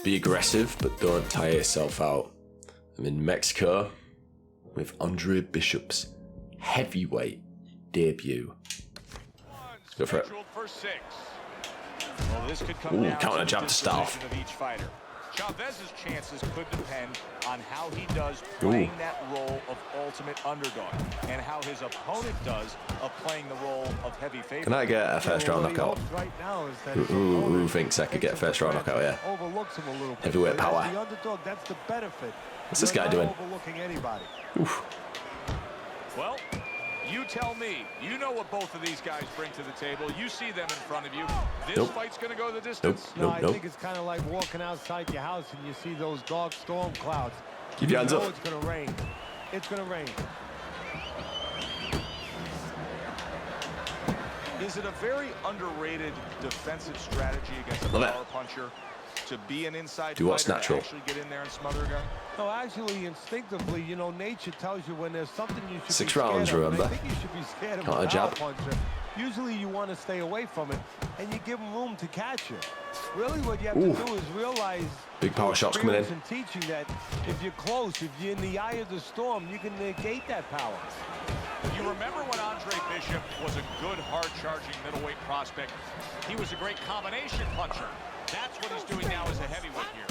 Be aggressive, but don't tire yourself out. I'm in Mexico with Andre Bishop's heavyweight debut. Let's go for it. Well, this could come Ooh, down counter to jab the to start disposition off. of each fighter. Chavez's chances could depend on how he does playing that role of ultimate underdog and how his opponent does of playing the role of heavy favorite. Can I get a first round knockout? Who thinks I could get a first round knockout here? Heavyweight power. What's this guy doing? Oof. Well, you tell me. You know what both of these guys bring to the table. You see them in front of you. This fight's going to go the distance. No, I think it's kind of like walking outside your house and you see those dark storm clouds. Keep your hands up. It's going to rain. It's going to rain. Is it a very underrated defensive strategy against a power puncher to be an inside do what's fighter natural. to actually get in there and smother a guy? No, actually, instinctively, you know, nature tells you when there's something you should 6 be rounds, scared of. remember? I think you should be scared of Counter a jab. power puncher. Usually you want to stay away from it, and you give them room to catch you. Really what you have to do is realize big power shots coming in. and teaching that if you're close, if you're in the eye of the storm, you can negate that power. You remember when Andre Bishop was a good, hard-charging middleweight prospect? He was a great combination puncher. That's what he's doing now as a heavyweight here.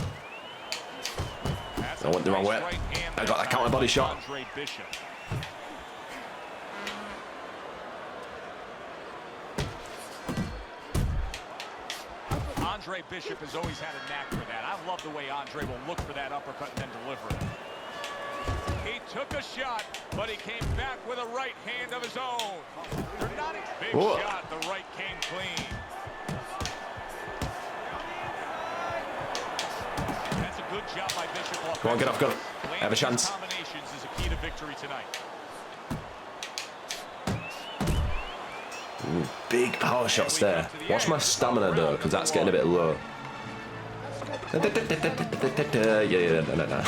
That's I went the wrong way. I got that counter body shot. Andre Bishop. Andre Bishop has always had a knack for that. I love the way Andre will look for that uppercut and then deliver it. He took a shot, but he came back with a right hand of his own. They're not a big shot. The right came clean. That's a good job by Bishop. Go on, get off, go. Have a chance. Combinations is a key to victory tonight. Ooh, big power shots there. Watch my stamina though, because that's getting a bit low. Yeah, no.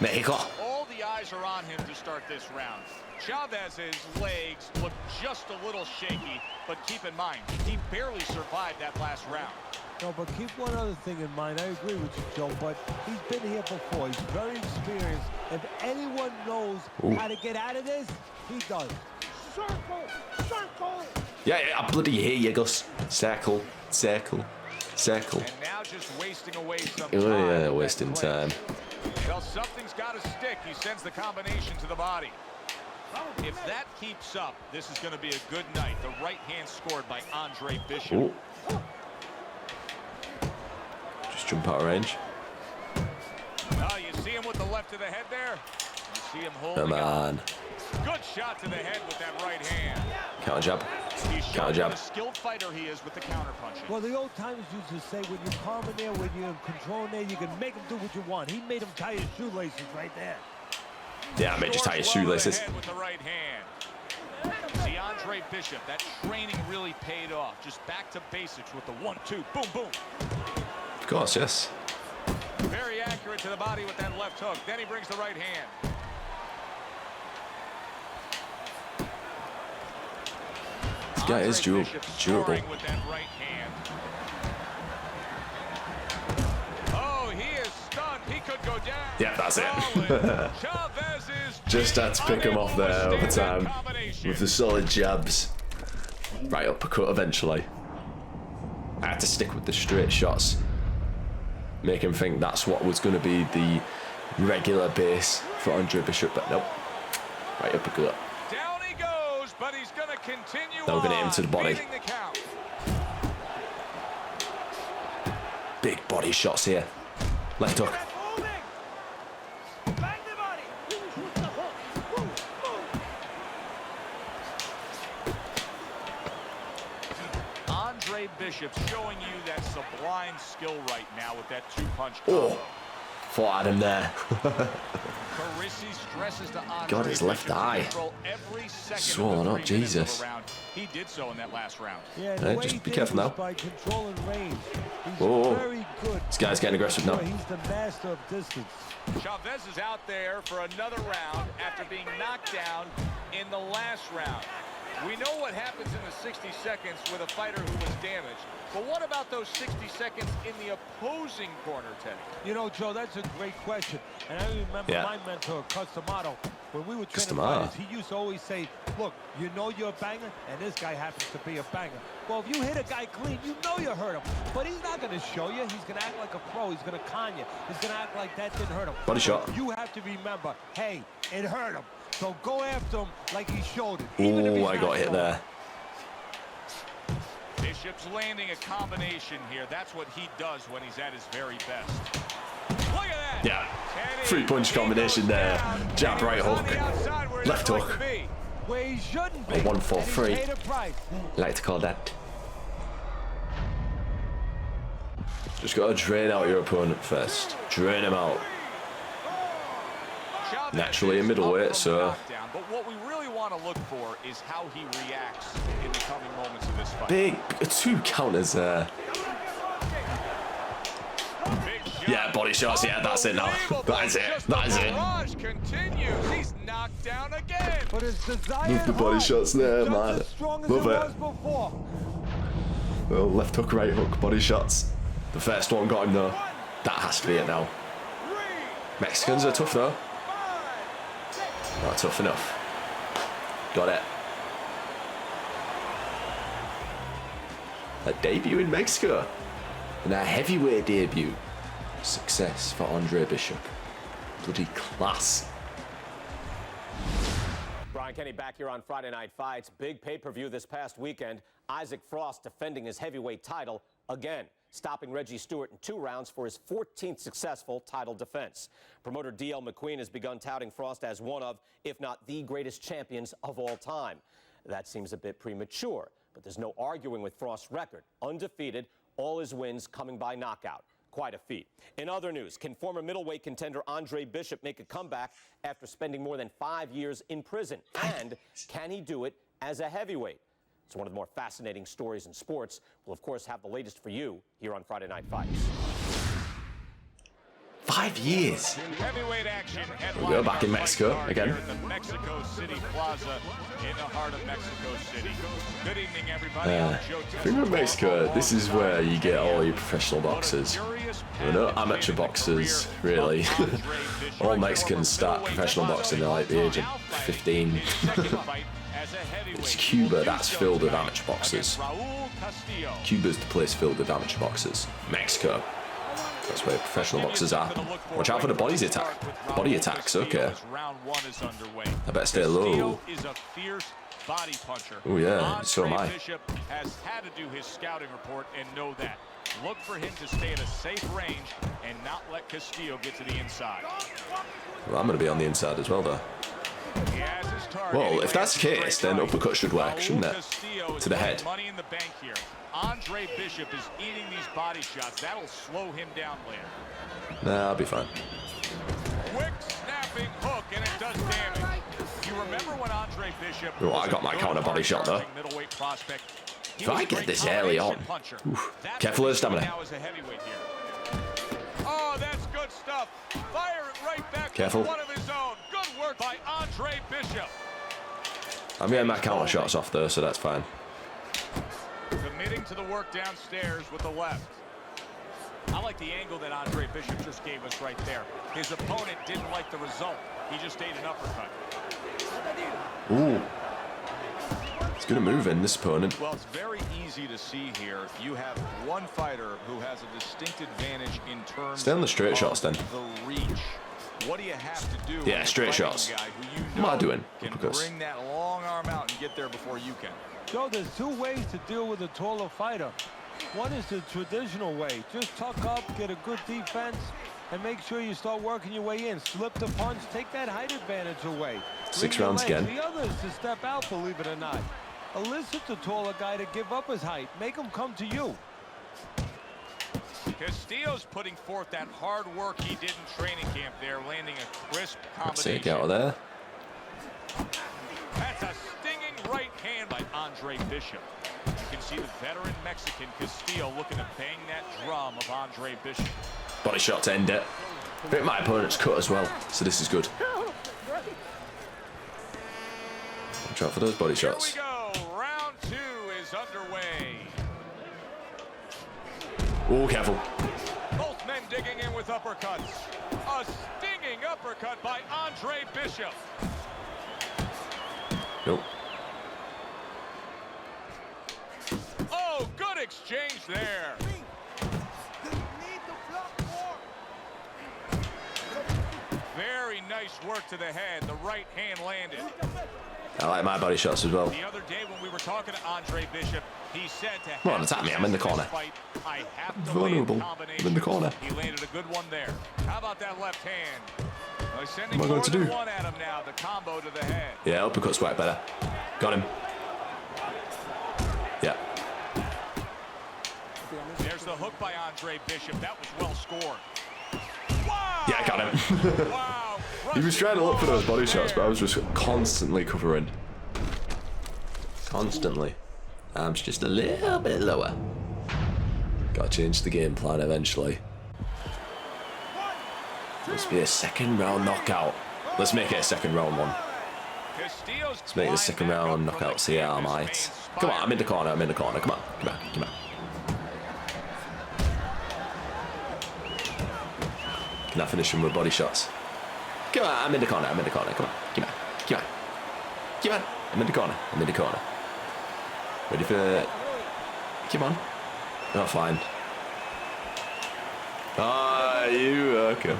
Mexico. All the eyes are on him to start this round. Chavez's legs look just a little shaky, but keep in mind, he barely survived that last round. No, but keep one other thing in mind. I agree with you, Joe, but he's been here before. He's very experienced. If anyone knows how to get out of this, he does. Circle! Circle! Yeah, I bloody hear you, Gus. Circle, circle, circle. And now just wasting away some time. Oh, yeah, wasting time. Well, something's got to stick. He sends the combination to the body. If that keeps up, this is going to be a good night. The right hand scored by Andre Bishop. Ooh. Just jump out of range. Oh, you see him with the left of the head there? You see him holding Come on. Good shot to the head with that right hand. Counter jab. He's Counter jab. what a skilled fighter he is with the counter punching. Well, the old timers used to say when you're calm in there, when you're in control in there, you can make him do what you want. He made him tie his shoelaces right there. Yeah, I may just tie his shoelaces. With the right hand. See, Andre Bishop, that training really paid off. Just back to basics with the 1-2, boom, boom. Of course, yes. Very accurate to the body with that left hook. Then he brings the right hand. This guy is durable. With that right hand. Oh, he is stunned. He could go down. Yeah, that's it. Chavez is Just had to pick him off there over time with the solid jabs. Right uppercut eventually. I had to stick with the straight shots. Make him think that's what was going to be the regular base for Andre Bishop, but nope. Right uppercut. Down he goes, but he's going to continue. Now we're going to hit him to the body. The count. Big body shots here. Left hook. Andre Bishop showing you that sublime skill right now with that two-punch combo. combo. Fought at him there. Carisi stresses to Andre God, his left Bishop to eye. control every second Swollen of up, the 3 minutes of Jesus. a round. He did so in that last round. Yeah, Hey, just be careful now. By controlling range. He's Whoa. very good. This guy's getting aggressive now. He's the master of distance. Chavez is out there for another round after being knocked down in the last round. We know what happens in the 60 seconds with a fighter who was damaged. But what about those 60 seconds in the opposing corner, Teddy? You know, Joe, that's a great question. And I remember my mentor, Customato, when we were training fighters, he used to always say, look, you know you're a banger, and this guy happens to be a banger. Well, if you hit a guy clean, you know you hurt him. But he's not going to show you. He's going to act like a pro. He's going to con you. He's going to act like that didn't hurt him. Body shot. You have to remember, hey, it hurt him. So go after him like he showed it. Oh, I got hit there. Bishop's landing a combination here. That's what he does when he's at his very best. Look at that. Yeah. 3-punch combination there. Jab, right hook, left hook. Where he shouldn't be. A 1-4-3. I Like to call that. Just got to drain out your opponent first. Drain him out. Naturally a middleweight, so. But what we really want to look for is how he reacts in the coming moments of this fight. Big 2 counters there. Yeah, body shots. Yeah, that's it now. That is it. That is it. Continues. He's knocked down again. But his Love the body shots there, man. Love it. Well, left hook, right hook, body shots. The first one got him though. That has to be it now. Mexicans are tough though. Not tough enough. Got it. A debut in Mexico. And a heavyweight debut. Success for Andre Bishop. Bloody class. Brian Kenny back here on Friday Night Fights. Big pay-per-view this past weekend. Isaac Frost defending his heavyweight title again, stopping Reggie Stewart in 2 rounds for his 14th successful title defense. Promoter D.L. McQueen has begun touting Frost as one of, if not the greatest champions of all time. That seems a bit premature, but there's no arguing with Frost's record. Undefeated, all his wins coming by knockout. Quite a feat. In other news, can former middleweight contender Andre Bishop make a comeback after spending more than 5 years in prison? And can he do it as a heavyweight? It's one of the more fascinating stories in sports. We'll, of course, have the latest for you here on Friday Night Fights. 5 years. Heavyweight action. We're back in Mexico again. In the Mexico City Plaza in the heart of Mexico City. Good evening, everybody. I think in Mexico, this is where you get all your professional boxers. We're not amateur boxers, really. All Mexicans start professional boxing at like the age of 15. It's Cuba that's filled with amateur boxers. Cuba's the place filled with amateur boxers. Mexico. That's where professional boxers are. Watch out for the body attack. Body attacks, okay. I better stay low. Oh yeah, so am I. Bishop has had to do his scouting report and know that. Look for him to stay at a safe range and not let Castillo get to the inside. Well, I'm going to be on the inside as well, though. Well, if that's the case, then uppercut should work, shouldn't it? To the head. Money in the bank here. Andre Bishop is eating these body shots. That'll slow him down later. Nah, I'll be fine. Quick snapping hook, and it does damage. You remember when Andre Bishop... Oh, I got my counter body shot, though. If I get this early on... Oof. Careful of the stamina. Oh, that's good stuff. Fire it right back. Careful. One of his own. Good work by Andre Bishop. I'm getting my counter shots off, though, so that's fine. Committing to the work downstairs with the left. I like the angle that Andre Bishop just gave us right there. His opponent didn't like the result. He just ate an uppercut. Ooh. It's going to move in, this opponent. Well, it's very easy to see here. You have one fighter who has a distinct advantage in terms Stay on the straight shots, then. The reach. What do you have to do? Yeah, straight shots. What am I doing? Can bring that long arm out and get there before you can. Joe, there's 2 ways to deal with a taller fighter. One is the traditional way. Just tuck up, get a good defense, and make sure you start working your way in. Slip the punch, take that height advantage away. 6 rounds again. The other is to step out, believe it or not. Elicit the taller guy to give up his height. Make him come to you. Castillo's putting forth that hard work he did in training camp there, landing a crisp Let's combination. take out of there. That's a stinging right hand by Andre Bishop. You can see the veteran Mexican Castillo looking to bang that drum of Andre Bishop. Body shot to end it. I think my opponent's cut as well, so this is good. Watch out for those body shots. Here we go. Round 2 is is underway. Oh, careful. Both men digging in with uppercuts. A stinging uppercut by Andre Bishop. Nope. Oh, good exchange there. Very nice work to the head. The right hand landed. I like my body shots as well. The other day when we were talking to Andre Bishop, he said to Come on, attack me. I'm in the corner. Fight, I have to Vulnerable. land combinations. I'm in the corner. He landed a good one there. How about that left hand? Well, he's sending What am I more going to than do? one at him now. The combo to the head. Yeah, uppercut's work better. Got him. Yeah. There's the hook by Andre Bishop. That was well scored. Wow! Yeah, I got him. Wow! He was trying to look for those body shots, but I was just constantly covering. Constantly. Arms just a little bit lower. Gotta change the game plan eventually. Must be a second round knockout. Let's make it a second round one. Let's make it a second round knockout. See how I might. Come on, I'm in the corner. I'm in the corner. Come on. Come on. Come on. Can I finish him with body shots? Come on, I'm in the corner. I'm in the corner. Come on. Come on. Come on. Come on. I'm in the corner. I'm in the corner. Ready for... Come on. Oh, fine. Ah, you... Okay.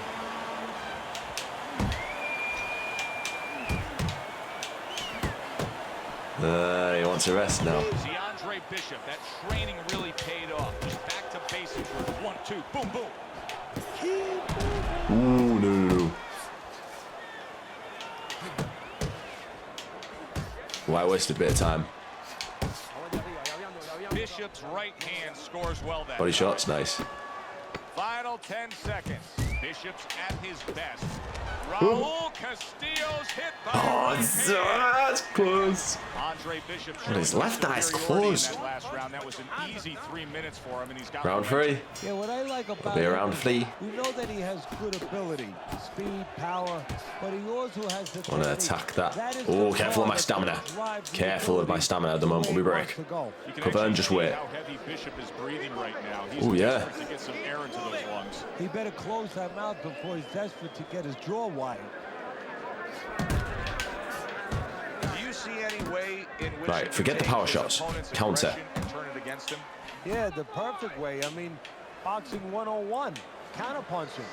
He wants a rest now. See, Andre Bishop, that training really paid off. Just back to basics with 1, 2, boom, boom. Ooh, no. Well, I wasted a bit of time. Bishop's right hand scores well that Body time. shots, nice. Final 10 seconds. Bishop's at his best. Raul Castillo's hit by Oh, that's close. Andre Bishop. But his left eye's superiority in closed. that last round. That was an easy 3 minutes for him, and he's got Round 3. Yeah, what I like about Be him around is 3. we know that he has good ability, speed, power, but he also has the Want to technique. attack that. is Oh, the careful of my power stamina. that drives the Careful of my ability stamina at the moment. where We'll be he break. wants to go. You can Cover and actually just see wait. how heavy Bishop is breathing right now. He's Oh, yeah. desperate to get some air into those lungs. He better close that mouth before he's desperate to get his jaw wide. Do you see any way in which Right, he can forget the take power his shots. opponent's Counter. aggression and turn it against him? Yeah, the perfect way. I mean, boxing 101, counterpunching.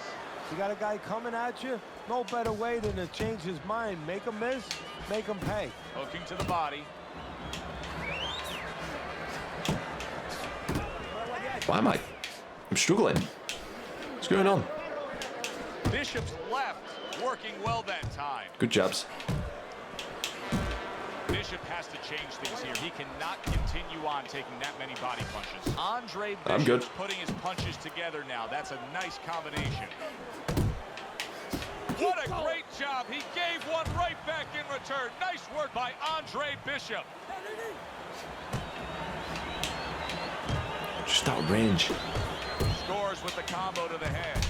You got a guy coming at you, no better way than to change his mind. Make him miss, make him pay. Hooking to the body. Why am I? I'm struggling. What's going on? Bishop's left, working well that time. Good jabs. Bishop has to change things here. He cannot continue on taking that many body punches. Andre Bishop's I'm good. putting his punches together now. That's a nice combination. What a great job. He gave one right back in return. Nice work by Andre Bishop. Just out of range. Scores with the combo to the head.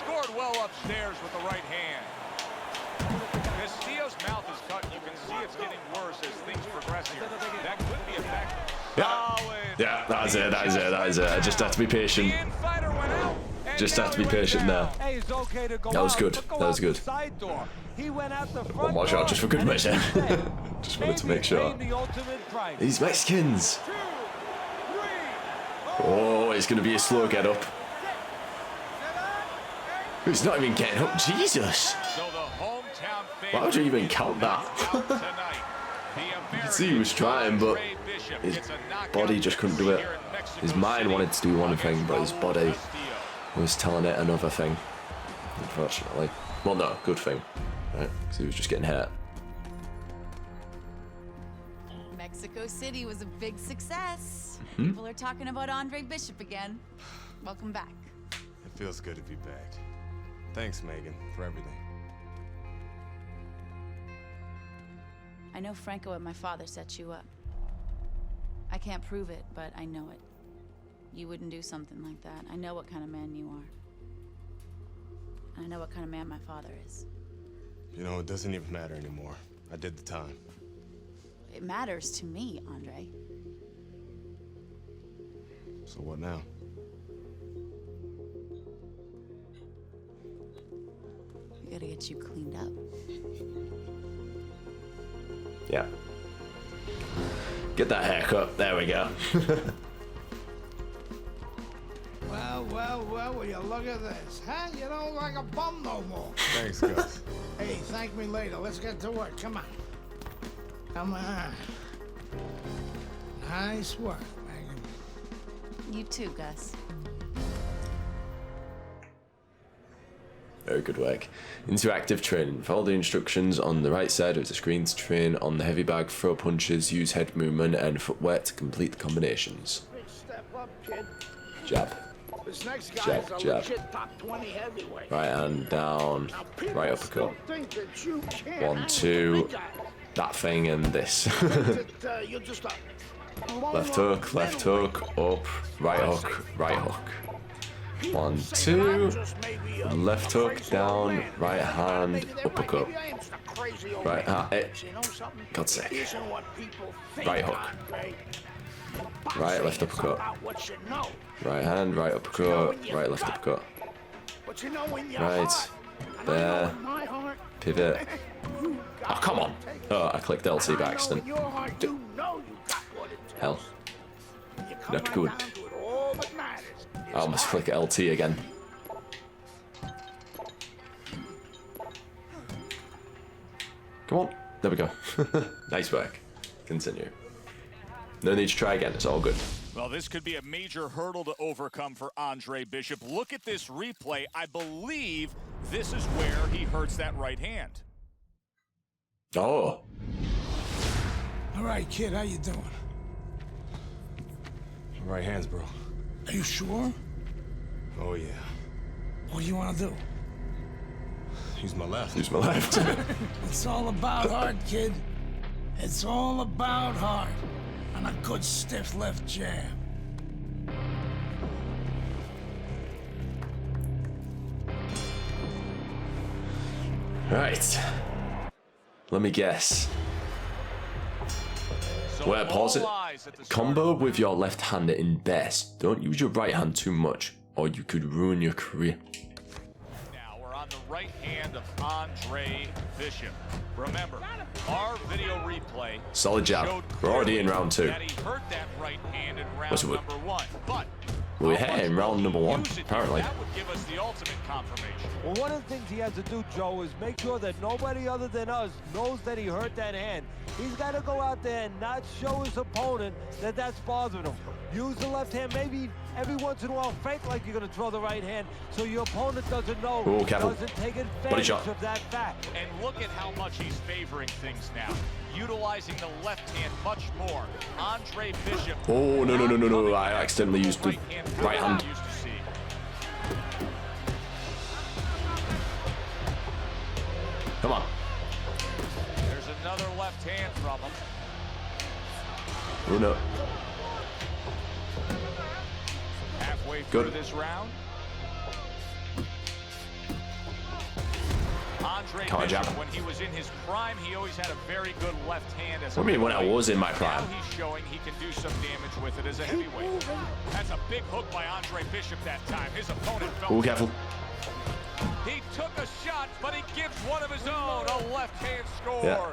Scored well upstairs with the right hand. Castillo's mouth is cut. You can see it's getting worse as things progress here. That could be a factor. Yeah. Yeah, that is it. That is it. That is it. I just have to be patient. Just have to be patient there. Hey, it's okay to go That was out, good. but go That was out good. the side door. He went out the front One more shot door, just for good and measure. instead, Just wanted to maybe make sure. paying the ultimate price. These Mexicans. Oh, it's going to be a slow get up. He's not even getting up. Jesus. So the hometown Why would you even count that? You could see he was trying, but his body just couldn't do it. His mind wanted to do one thing, but his body was telling it another thing. Unfortunately. Well, no, good thing. Right? Because he was just getting hurt. Mexico City was a big success. People are talking about Andre Bishop again. Welcome back. It feels good to be back. Thanks, Megan, for everything. I know Franco and my father set you up. I can't prove it, but I know it. You wouldn't do something like that. I know what kind of man you are. And I know what kind of man my father is. You know, it doesn't even matter anymore. I did the time. It matters to me, Andre. So what now? We gotta get you cleaned up. Yeah. Get that haircut. There we go. Well, will you look at this, huh? You don't look like a bum no more. Thanks, Gus. Hey, thank me later. Let's get to work. Come on. Come on. Nice work, Megan. You too, Gus. Very good work. Interactive training. Follow the instructions on the right side of the screen to train on the heavy bag, throw punches, use head movement and footwork to complete the combinations. Big step up, kid. Jab. This next guy's Jab, a jab. legit top 20 heavyweight. Right hand down. Now, people Right still uppercut. think that you can't 1, handle 2. big guys. That thing and this. Think that, you're just a Left hook, left hook, up, right hook, right hook. 1, 2. Left hook, down, right hand, uppercut. Right hand, God's sake. Right hook. Right, left uppercut. Right hand, right uppercut, right, left uppercut. Right, there, pivot. Oh, come on. Oh, I clicked LT by accident. Hell. Not good. I almost click LT again. Come on. There we go. Nice work. Continue. No need to try again. It's all good. Well, this could be a major hurdle to overcome for Andre Bishop. Look at this replay. I believe this is where he hurts that right hand. Oh. All right, kid, how you doing? Right hands, bro. Are you sure? Oh, yeah. What do you want to do? Use my left. Use my left. It's all about heart, kid. It's all about heart. And a good stiff left jab. Right. Let me guess. So Where, pause it. all eyes at the start Combo of the with your left hand in best. Don't use your right hand too much, or you could ruin your career. Now we're on the right hand of Andre Bishop. Remember, our video replay Solid jab. showed We're already in clearly round 2. that he hurt that right hand in What's round it with? number 1. But We're how here much in will round he number 1, use it here? apparently. That would give us the ultimate confirmation. Well, one of the things he has to do, Joe, is make sure that nobody other than us knows that he hurt that hand. He's got to go out there and not show his opponent that that's bothering him. Use the left hand, maybe every once in a while fake like you're going to throw the right hand so your opponent doesn't know, Ooh, careful. doesn't take Body advantage shot. of that fact. And look at how much he's favoring things now, utilizing the left hand much more. Andre Bishop. Oh, no, no, no, no, no. coming I back accidentally with used the right hand. we used to see. Come on. There's another left hand from him. Oh, no. Halfway through Good. this round. Andre Come on, Bishop, jab. when he was in his prime, he always had a very good left hand as a What do you mean when I middleweight. was in my prime? Now he's showing he can do some damage with it as a heavyweight. That's a big hook by Andre Bishop that time. His opponent felt Oh, it. careful. He took a shot, but he gives one of his own. A left hand scores. Yeah.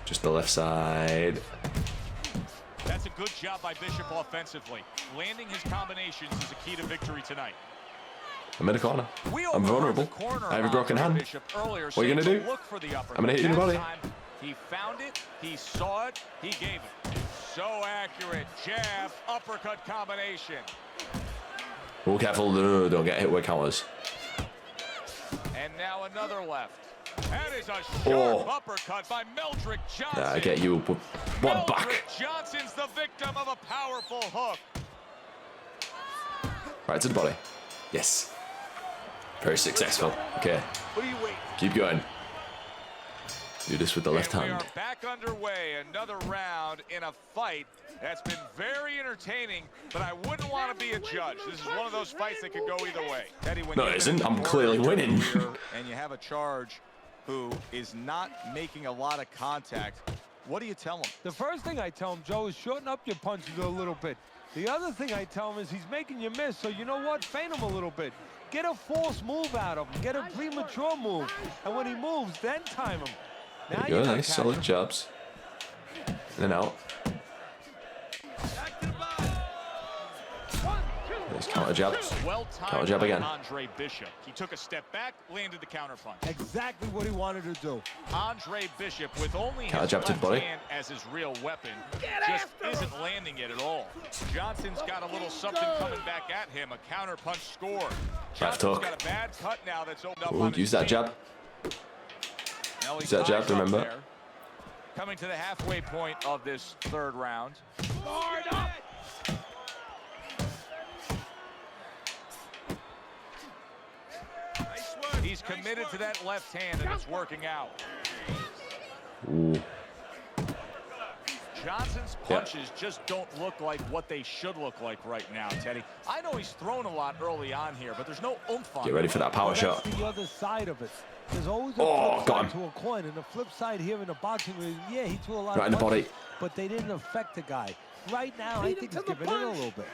Just the left side. That's a good job by Bishop offensively. Landing his combinations is a key to victory tonight. I'm in a corner. We I'm overheard vulnerable. the corner I have a of broken Andre hand. Bishop earlier What are you saying gonna to do? Look for the uppercut. I'm gonna hit you in the That body. time, he found it, he saw it, he gave it. So accurate. Jab, uppercut combination. Oh, careful. No, don't get hit with counters. And now another left. That is a sharp Oh. uppercut by Meldrick Johnson. Nah, I get you. One Meldrick back. Johnson's the victim of a powerful hook. Right to the body. Yes. Very successful. Okay. What are you waiting? Keep going. Do this with the left And hand. we are back underway. Another round in a fight that's been very entertaining, but I wouldn't want to be a judge. This is one of those fights that could go either way. Teddy, when No, you've it been isn't. I'm in the clearly corner of your winning. career and you have a charge who is not making a lot of contact, what do you tell him? The first thing I tell him, Joe, is shorten up your punches a little bit. The other thing I tell him is he's making you miss, so you know what? Feint him a little bit. Get a false move out of him. Get a premature move. And when he moves, then time him. Now There you go, gotta nice, catch solid him. jabs. In and out. There's counter jabs. Well Counter timed jab by again. Andre Bishop. He took a step back, landed the counter punch. Exactly what he wanted to do. Andre Bishop, with only Counter his jab to left the body. hand as his real weapon, just isn't landing it at all. Johnson's got a little something coming back at him, a counter punch score. Johnson's hook. got a bad cut now that's opened up Ooh, on use his that feet. jab. Now he Use that jab, ties up remember. there. Coming to the halfway point of this third round. He's committed to that left hand, and it's working out. Ooh. Johnson's Yeah. punches just don't look like what they should look like right now, Teddy. I know he's thrown a lot early on here, but there's no oomph on Get ready him. for that power Well, shot. that's the other side of it. There's always a Oh, flip got side him. to a coin, and the flip side here in the boxing ring, yeah, he threw a lot Right of in the punches, body. but they didn't affect the guy. Right now, I think he's giving in a little bit.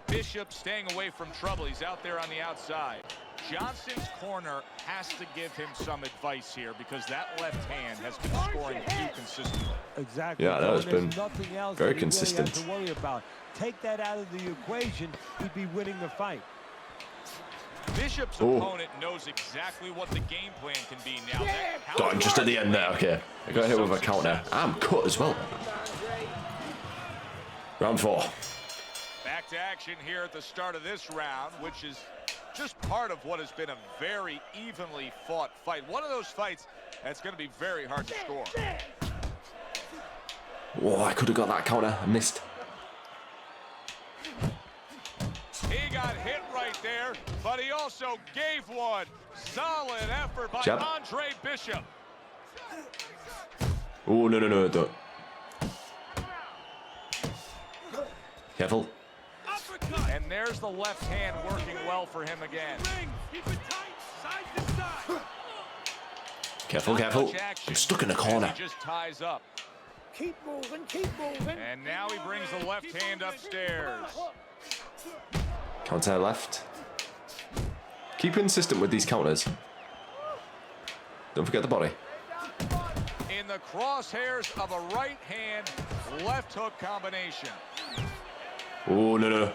Bishop staying away from trouble. He's out there on the outside. Johnson's corner has to give him some advice here because that left hand has been scoring too consistently. Exactly. Yeah, I know, Joe, it's and there's been nothing else very that he consistent. Really has to worry about. Take that out of the equation, he'd be winning the fight. Bishop's Ooh. opponent knows exactly what the game plan can be now. That Done just at the end there, okay. I got hit with a counter. I'm cut as well. Round 4. Back to action here at the start of this round, which is just part of what has been a very evenly fought fight. One of those fights that's going to be very hard to score. Oh, I could have got that counter. I missed. He got hit right there, but he also gave one. Solid effort by Jab. Andre Bishop. Oh, no, don't. Careful. And there's the left hand working well for him again. Careful. Not much action You're stuck in the as corner. He just ties up. Keep moving. And now he brings the left hand upstairs. Counter left. Keep consistent with these counters. Don't forget the body. In the crosshairs of a right hand, left hook combination. Oh, no.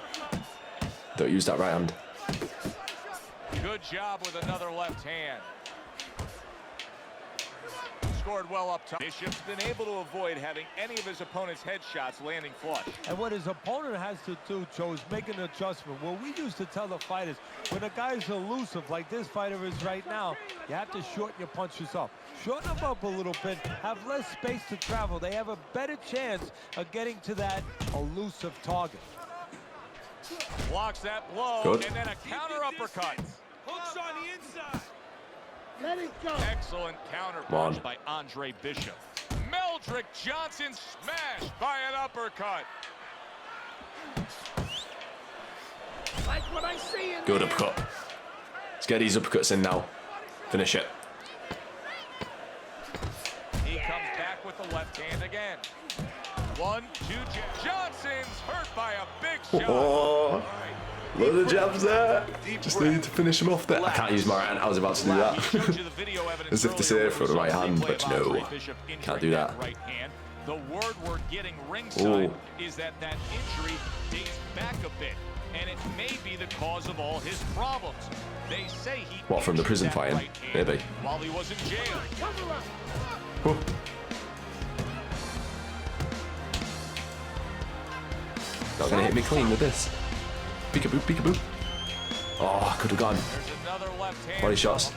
Don't use that right hand. Good job with another left hand. Scored well up top. Bishop's been able to avoid having any of his opponent's headshots landing flush. And what his opponent has to do, Joe, is make an adjustment. What we used to tell the fighters, when a guy's elusive like this fighter is right now, you have to shorten your punches up. Shorten them up a little bit, have less space to travel. They have a better chance of getting to that elusive target. Blocks that blow, Good. and then a counter uppercut. Hooks on the inside. Excellent counter Come on. punch by Andre Bishop. Meldrick Johnson smashed by an uppercut. Like what I see in Good uppercut. Let's get these uppercuts in now. Finish it. He comes back with the left hand again. 1, 2, Johnson's hurt by a big shot. Oh, load of jabs there. Just needed to finish him off there. I can't use my right hand. I was about to do He that. showed you the video evidence As if to say earlier for the where we right saw hand, replay but of no. Andre Bishop Can't injuring do that. Right hand. The word we're getting ringside Ooh. is that injury dates back a bit, and it may be the cause of all his problems. They say he What, from the injured prison that fighting? right hand Maybe. while he was in jail. Whew. Not gonna hit me clean with this. Peekaboo, peekaboo. Oh, could have gone. There's another left hand. Body shots.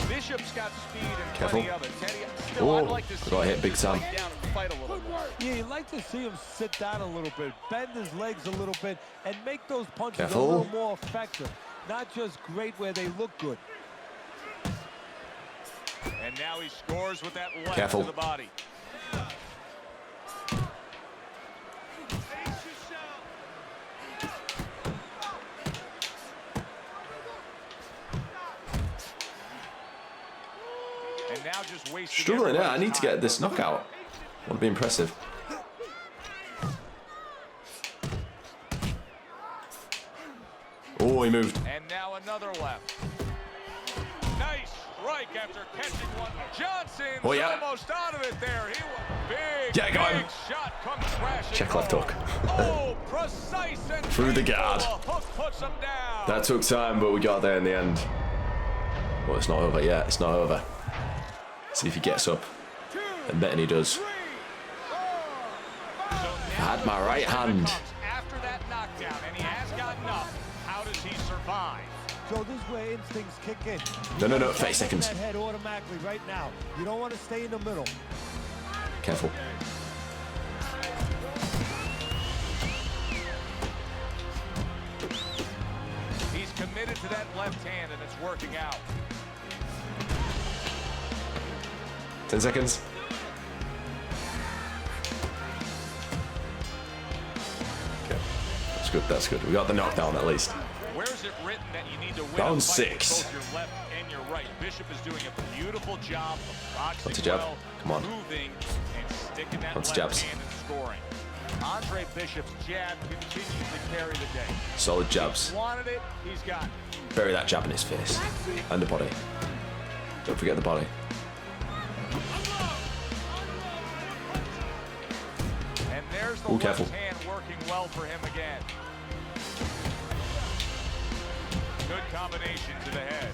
Bishop's got speed and Careful. plenty of it. Teddy, still, I'd Oh, like to see got hit him big time. fight down fight a little more. Yeah, you like to see him sit down a little bit, bend his legs a little bit, and make those punches Careful. a little more effective. Not just great where they look good. And now he scores with that left Careful. to the body. And now just wasting Struggling, yeah. I everybody's need to get time. this knockout. Want to be impressive. Oh, he moved. And now another left. Nice strike after catching one. Johnson's Oh, yeah. almost out of it there. He was big, Yeah, go big on. shot comes crashing Check left home. hook. Oh, precise and Through the painful. guard. The hook puts him down. That took time, but we got there in the end. Well, it's not over yet. It's not over. See if he gets up. And betting he does. So I had now my the right question hand. becomes, after that knockdown, and he has gotten up, how does he survive? So this is where instincts kick in. No, You 30 seconds. That head automatically right now. You don't want to stay in the middle. Careful. He's committed to that left hand, and it's working out. 10 seconds. Okay. That's good. That's good. We got the knockdown at least. Where's it written that you need to win Round a fight with 6. both your left and your right? Bishop is doing a beautiful job of boxing What's a jab? well, Come on. moving, and sticking that What's left jabs? hand and scoring. Andre Bishop's jab continues to carry the day. Solid jabs. Wanted it, he's got it. Bury that jab in his face. And the body. Don't forget the body. And there's the Ooh, left careful. hand working well for him again. Good combination to the head.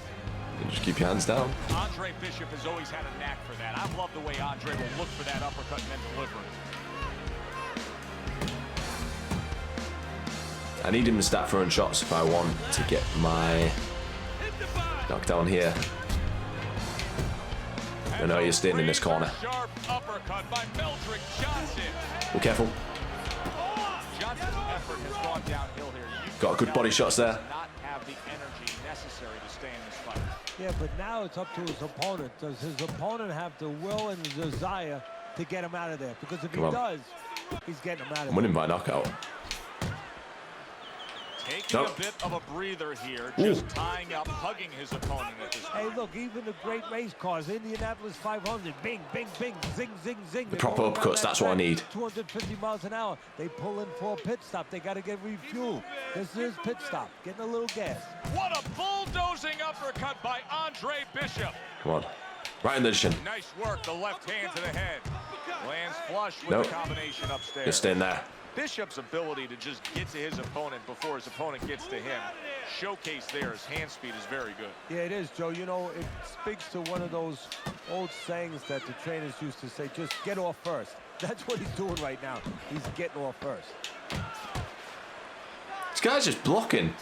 You can just keep your hands down. Andre Bishop has always had a knack for that. I love the way Andre will look for that uppercut and then deliver it. I need him to start throwing shots if I want to get my knockdown here. I know you're staying in this corner. Sharp uppercut by Meldrick Johnson. Be careful. Johnson's effort has gone downhill here. You Got can good tell body he shots there. does not have the energy necessary to stay in this fight. Yeah, but now it's up to his opponent. Does his opponent have the will and the desire to get him out of there? Because if he Come on. does, he's getting him out of I'm there. winning by knockout. Taking Nope. a bit of a breather here, Ooh. just tying up, hugging his opponent at this point. Hey, look, even the great race cars, Indianapolis 500, bing, bing, bing, zing, zing, zing. The They're proper going around upcuts, that that's what I track, need. 250 miles an hour. They pull in for a pit stop. They got to get refueled. This is his pit stop, getting a little gas. What a bulldozing uppercut by Andre Bishop. Come on. Right in the chin. Nice work, the left hand to the head. Lands flush with Nope. the combination upstairs. Just staying there. Bishop's ability to just get to his opponent before his opponent gets to him, showcased there, his hand speed is very good. Yeah, it is, Joe. You know, it speaks to one of those old sayings that the trainers used to say, just get off first. That's what he's doing right now. He's getting off first. This guy's just blocking.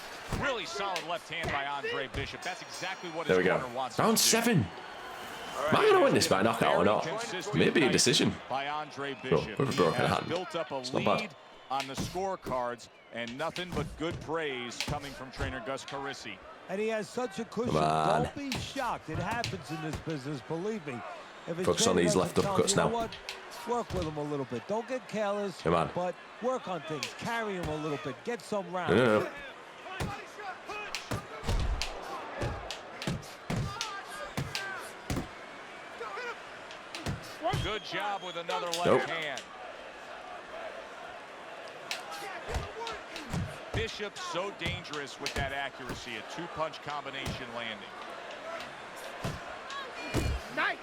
Really solid left hand by Andre Bishop. That's exactly what There his we go. corner wants him Round to do. 7. Am I going to win this by knockout or Very not? consistent Maybe a fight decision. by Andre Bro, Bishop. with a He broken has hand. built up a It's not bad. lead on the scorecards, and nothing but good praise coming from trainer Gus Carisi. And he has such a cushion. Come on. Don't be shocked. It happens in this business, believe me. If his Focus on trainer these doesn't left tell him, uppercuts you know now. what? Work with him a little bit. Don't get careless, Come on. but work on things. Carry him a little bit. Get some rounds. No. Good job with another left Nope. hand. Bishop so dangerous with that accuracy, a two-punch combination landing. Nice.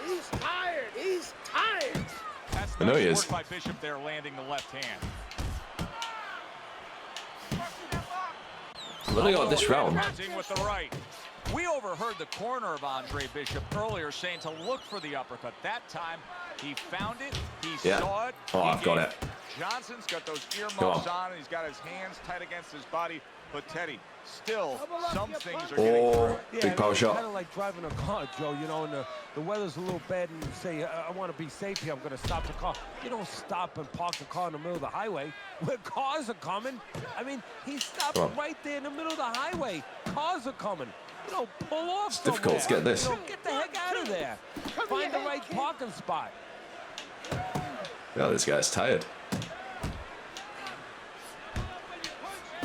He's tired. He's tired. That's I know nice he work is. by Bishop there, landing the left hand. I've only got this round. Fronting with the right. We overheard the corner of Andre Bishop earlier saying to look for the uppercut. That time, he found it, he Yeah. saw it. Oh, he I've got gave it. Johnson's got those Go earmuffs on. on, and he's got his hands tight against his body. But Teddy, still, some things are Oh, getting big Yeah, power it's shot. kind of like driving a car, Joe, you know, and the weather's a little bad, and you say, I want to be safe here, I'm going to stop the car. You don't stop and park the car in the middle of the highway where cars are coming. I mean, he stopped Come on. right there in the middle of the highway. Cars are coming. You know, pull off It's difficult to somewhere. get this. You know, get the heck out of there. Find the right parking spot. Yeah, this guy's tired.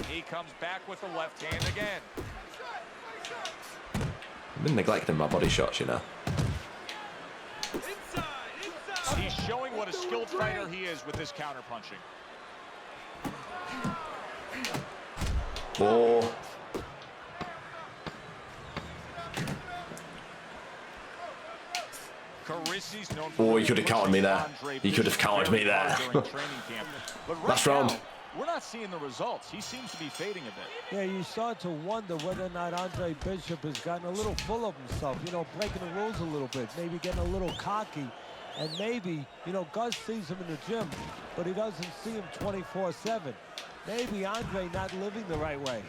He comes back with the left hand again. I've been neglecting my body shots, you know. He's showing what a skilled fighter he is with this counter punching. Oh, Carisi's known for Oh, he could have countered me there. Andre He could have Bishop countered me very hard there. during training camp. But right Last round. now, we're not seeing the results. He seems to be fading a bit. Yeah, you start to wonder whether or not Andre Bishop has gotten a little full of himself, you know, breaking the rules a little bit, maybe getting a little cocky. And maybe, you know, Gus sees him in the gym, but he doesn't see him 24/7. Maybe Andre not living the right way.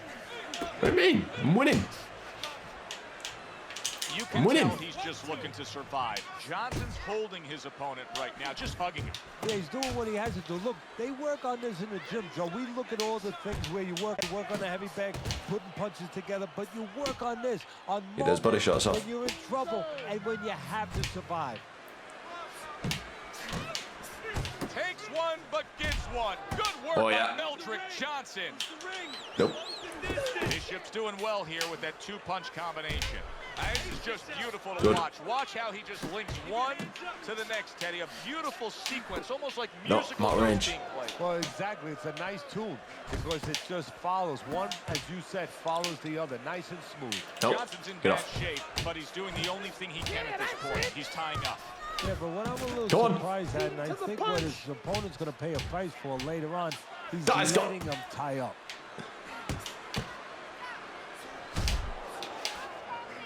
what do you mean? I'm winning. You can winning. tell he's just looking to survive. Johnson's holding his opponent right now, just hugging him. Yeah, he's doing what he has to do. Look, they work on this in the gym, Joe. We look at all the things where you work on the heavy bag, putting punches together, but you work on this, on He does body moments shots off. when you're in trouble and when you have to survive. Takes one, but gives one. Good work Oh, yeah. by Meldrick Johnson. Nope. Bishop's doing well here with that two-punch combination. This is just beautiful to Good. watch. Watch how he just links one to the next, Teddy. A beautiful sequence, almost like No, musical not notes range. being played. Well, exactly. It's a nice tune because it just follows. One, as you said, follows the other. Nice and smooth. Nope. Johnson's in Get bad off. shape, but he's doing the only thing he can at this point. He's tying up. Yeah, but what I'm a little Go on. surprised at, and I think what his opponent's going to pay a price for later on, he's Guys, go. letting him tie up.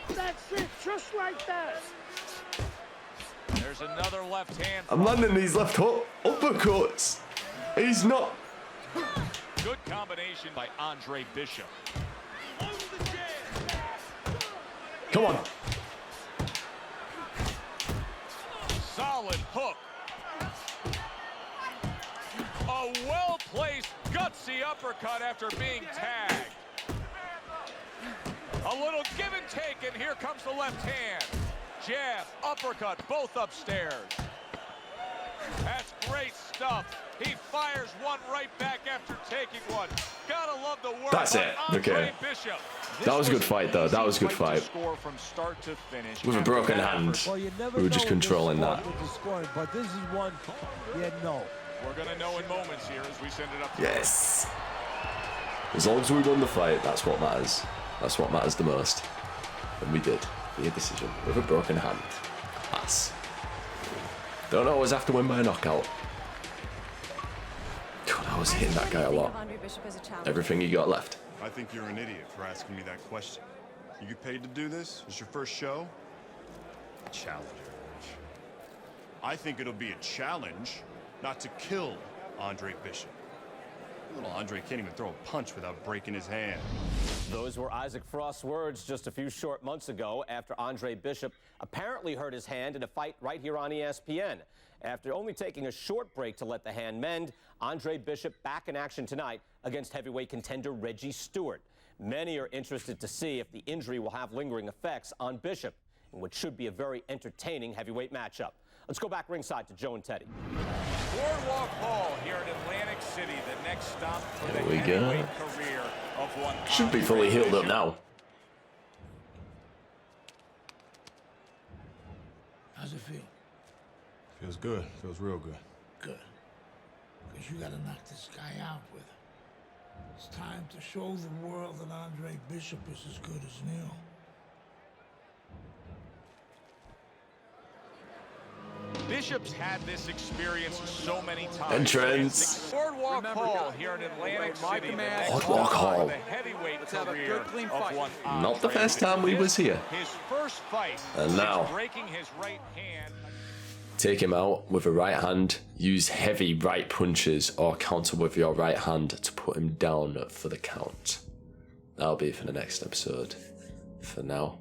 That's it, just like that. There's another left hand. I'm landing these left hook uppercuts. He's not. Good combination by Andre Bishop. Come on. Solid hook. A well-placed, gutsy uppercut after being tagged. A little give and take, and here comes the left hand. Jab, uppercut, both upstairs. That's great stuff. He fires one right back after taking one. Gotta love the work. That's by it. Andre Okay. Bishop. That was a good fight, though. That was a good To fight. score from start to finish. With a After broken that hand. effort, Well, you never We were know just in this controlling sport that. with the scoring, but this is one you know. We're gonna know in moments here as we send it up. To Yes. As long as we won the fight, that's what matters. That's what matters the most. And we did. Via decision. With a broken hand. Pass. Don't always have to win by a knockout. God, I was hitting that guy a lot. Everything you got left. I think you're an idiot for asking me that question. You get paid to do this? It's your first show? Challenge. I think it'll be a challenge not to kill Andre Bishop. Little Andre can't even throw a punch without breaking his hand. Those were Isaac Frost's words just a few short months ago after Andre Bishop apparently hurt his hand in a fight right here on ESPN. After only taking a short break to let the hand mend, Andre Bishop back in action tonight against heavyweight contender Reggie Stewart. Many are interested to see if the injury will have lingering effects on Bishop in what should be a very entertaining heavyweight matchup. Let's go back ringside to Joe and Teddy. Boardwalk Hall here in Atlantic City, the next stop for the Here we go. heavyweight career of one. Should be Andre fully healed up Bishop. now. How's it feel? Feels good. Feels real good. Good. Because you gotta knock this guy out with it. It's time to show the world that Andre Bishop is as good as Neil. Bishop's had this experience so many times. Entrance. Boardwalk Hall here in Atlantic City. the next Boardwalk stop Hall. for the heavyweight career of one Not the Andre first time we Bishop. was here. His first fight. And since now. breaking his right hand. Take him out with a right hand, use heavy right punches or counter with your right hand to put him down for the count. That'll be for the next episode. For now,